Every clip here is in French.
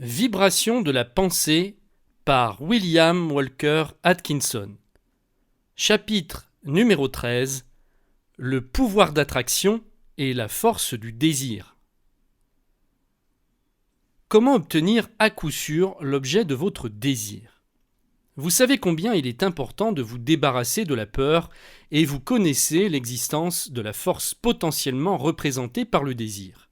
Vibration de la pensée par William Walker Atkinson. Chapitre numéro 13. Le pouvoir d'attraction et la force du désir. Comment obtenir à coup sûr l'objet de votre désir ? Vous savez combien il est important de vous débarrasser de la peur et vous connaissez l'existence de la force potentiellement représentée par le désir.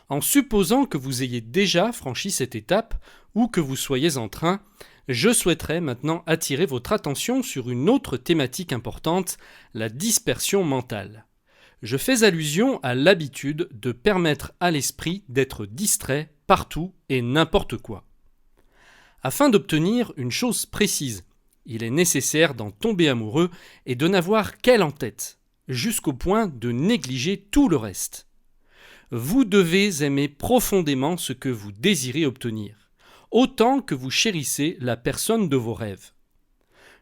En supposant que vous ayez déjà franchi cette étape ou que vous soyez en train, je souhaiterais maintenant attirer votre attention sur une autre thématique importante, la dispersion mentale. Je fais allusion à l'habitude de permettre à l'esprit d'être distrait partout et n'importe quoi. Afin d'obtenir une chose précise, il est nécessaire d'en tomber amoureux et de n'avoir qu'elle en tête, jusqu'au point de négliger tout le reste. Vous devez aimer profondément ce que vous désirez obtenir, autant que vous chérissez la personne de vos rêves.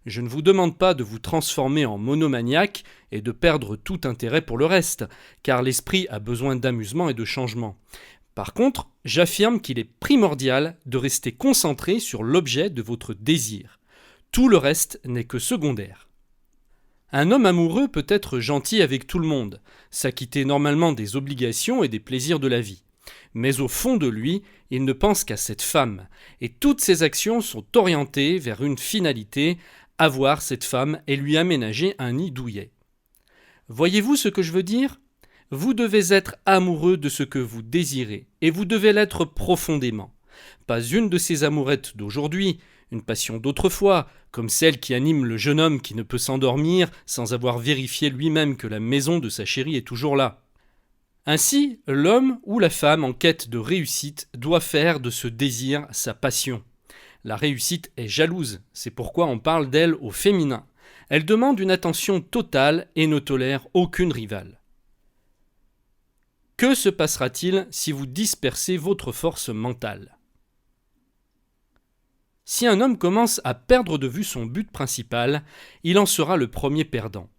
Je ne vous demande pas de vous transformer en monomaniaque et de perdre tout intérêt pour le reste, car l'esprit a besoin d'amusement et de changement. Par contre, j'affirme qu'il est primordial de rester concentré sur l'objet de votre désir. Tout le reste n'est que secondaire. Un homme amoureux peut être gentil avec tout le monde, s'acquitter normalement des obligations et des plaisirs de la vie. Mais au fond de lui, il ne pense qu'à cette femme, et toutes ses actions sont orientées vers une finalité, avoir cette femme et lui aménager un nid douillet. Voyez-vous ce que je veux dire ? Vous devez être amoureux de ce que vous désirez, et vous devez l'être profondément. Pas une de ces amourettes d'aujourd'hui, une passion d'autrefois, comme celle qui anime le jeune homme qui ne peut s'endormir sans avoir vérifié lui-même que la maison de sa chérie est toujours là. Ainsi, l'homme ou la femme en quête de réussite doit faire de ce désir sa passion. La réussite est jalouse, c'est pourquoi on parle d'elle au féminin. Elle demande une attention totale et ne tolère aucune rivale. Que se passera-t-il si vous dispersez votre force mentale ? Si un homme commence à perdre de vue son but principal, il en sera le premier perdant.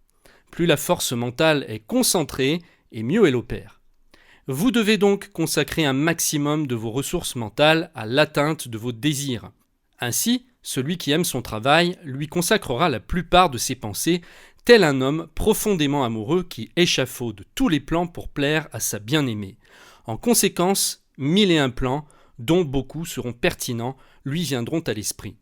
Plus la force mentale est concentrée, et mieux elle opère. Vous devez donc consacrer un maximum de vos ressources mentales à l'atteinte de vos désirs. Ainsi, celui qui aime son travail lui consacrera la plupart de ses pensées, tel un homme profondément amoureux qui échafaude tous les plans pour plaire à sa bien-aimée. En conséquence, 1001 plans, dont beaucoup seront pertinents, lui viendront à l'esprit.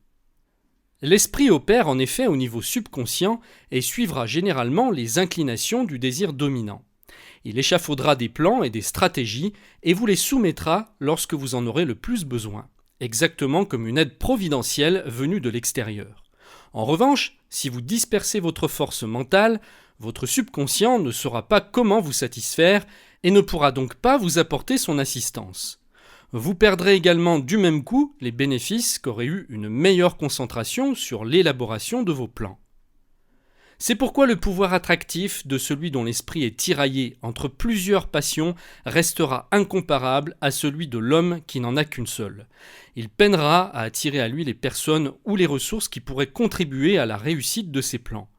L'esprit opère en effet au niveau subconscient et suivra généralement les inclinations du désir dominant. Il échafaudera des plans et des stratégies et vous les soumettra lorsque vous en aurez le plus besoin, exactement comme une aide providentielle venue de l'extérieur. En revanche, si vous dispersez votre force mentale, votre subconscient ne saura pas comment vous satisfaire et ne pourra donc pas vous apporter son assistance. Vous perdrez également du même coup les bénéfices qu'aurait eu une meilleure concentration sur l'élaboration de vos plans. C'est pourquoi le pouvoir attractif de celui dont l'esprit est tiraillé entre plusieurs passions restera incomparable à celui de l'homme qui n'en a qu'une seule. Il peinera à attirer à lui les personnes ou les ressources qui pourraient contribuer à la réussite de ses plans.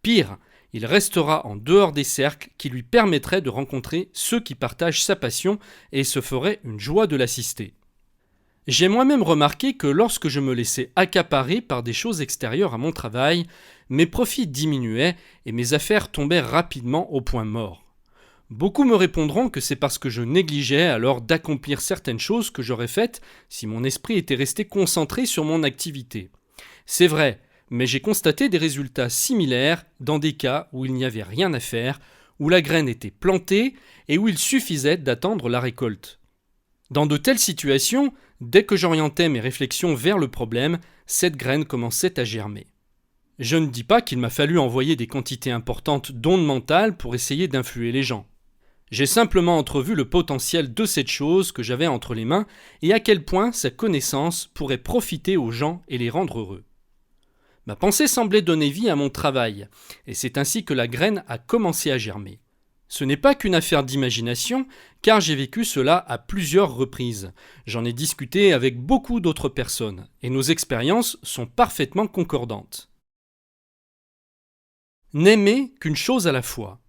Pire, il restera en dehors des cercles qui lui permettraient de rencontrer ceux qui partagent sa passion et se ferait une joie de l'assister. J'ai moi-même remarqué que lorsque je me laissais accaparer par des choses extérieures à mon travail, mes profits diminuaient et mes affaires tombaient rapidement au point mort. Beaucoup me répondront que c'est parce que je négligeais alors d'accomplir certaines choses que j'aurais faites si mon esprit était resté concentré sur mon activité. C'est vrai, mais j'ai constaté des résultats similaires dans des cas où il n'y avait rien à faire, où la graine était plantée et où il suffisait d'attendre la récolte. Dans de telles situations, dès que j'orientais mes réflexions vers le problème, cette graine commençait à germer. Je ne dis pas qu'il m'a fallu envoyer des quantités importantes d'ondes mentales pour essayer d'influer les gens. J'ai simplement entrevu le potentiel de cette chose que j'avais entre les mains et à quel point sa connaissance pourrait profiter aux gens et les rendre heureux. Ma pensée semblait donner vie à mon travail, et c'est ainsi que la graine a commencé à germer. Ce n'est pas qu'une affaire d'imagination, car j'ai vécu cela à plusieurs reprises. J'en ai discuté avec beaucoup d'autres personnes, et nos expériences sont parfaitement concordantes. N'aimer qu'une chose à la fois.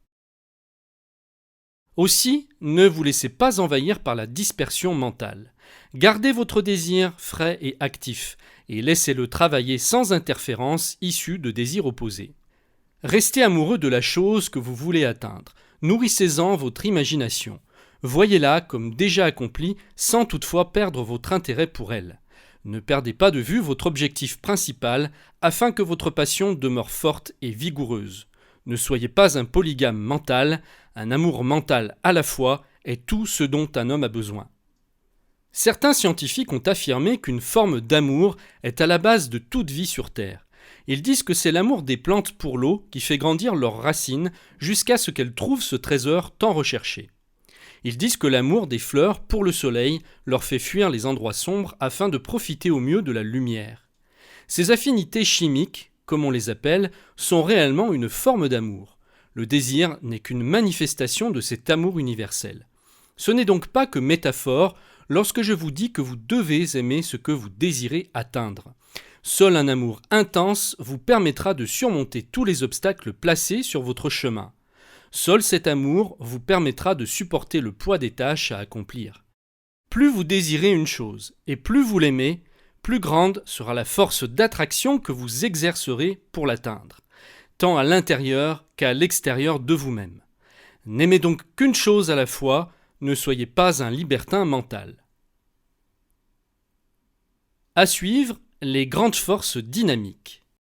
Aussi, ne vous laissez pas envahir par la dispersion mentale. Gardez votre désir frais et actif, et laissez-le travailler sans interférence issue de désirs opposés. Restez amoureux de la chose que vous voulez atteindre. Nourrissez-en votre imagination. Voyez-la comme déjà accomplie sans toutefois perdre votre intérêt pour elle. Ne perdez pas de vue votre objectif principal afin que votre passion demeure forte et vigoureuse. Ne soyez pas un polygame mental, un amour mental à la fois est tout ce dont un homme a besoin. Certains scientifiques ont affirmé qu'une forme d'amour est à la base de toute vie sur Terre. Ils disent que c'est l'amour des plantes pour l'eau qui fait grandir leurs racines jusqu'à ce qu'elles trouvent ce trésor tant recherché. Ils disent que l'amour des fleurs pour le soleil leur fait fuir les endroits sombres afin de profiter au mieux de la lumière. Ces affinités chimiques, comme on les appelle, sont réellement une forme d'amour. Le désir n'est qu'une manifestation de cet amour universel. Ce n'est donc pas que métaphore lorsque je vous dis que vous devez aimer ce que vous désirez atteindre. Seul un amour intense vous permettra de surmonter tous les obstacles placés sur votre chemin. Seul cet amour vous permettra de supporter le poids des tâches à accomplir. Plus vous désirez une chose et plus vous l'aimez, plus grande sera la force d'attraction que vous exercerez pour l'atteindre, tant à l'intérieur qu'à l'extérieur de vous-même. N'aimez donc qu'une chose à la fois, ne soyez pas un libertin mental. À suivre, les grandes forces dynamiques.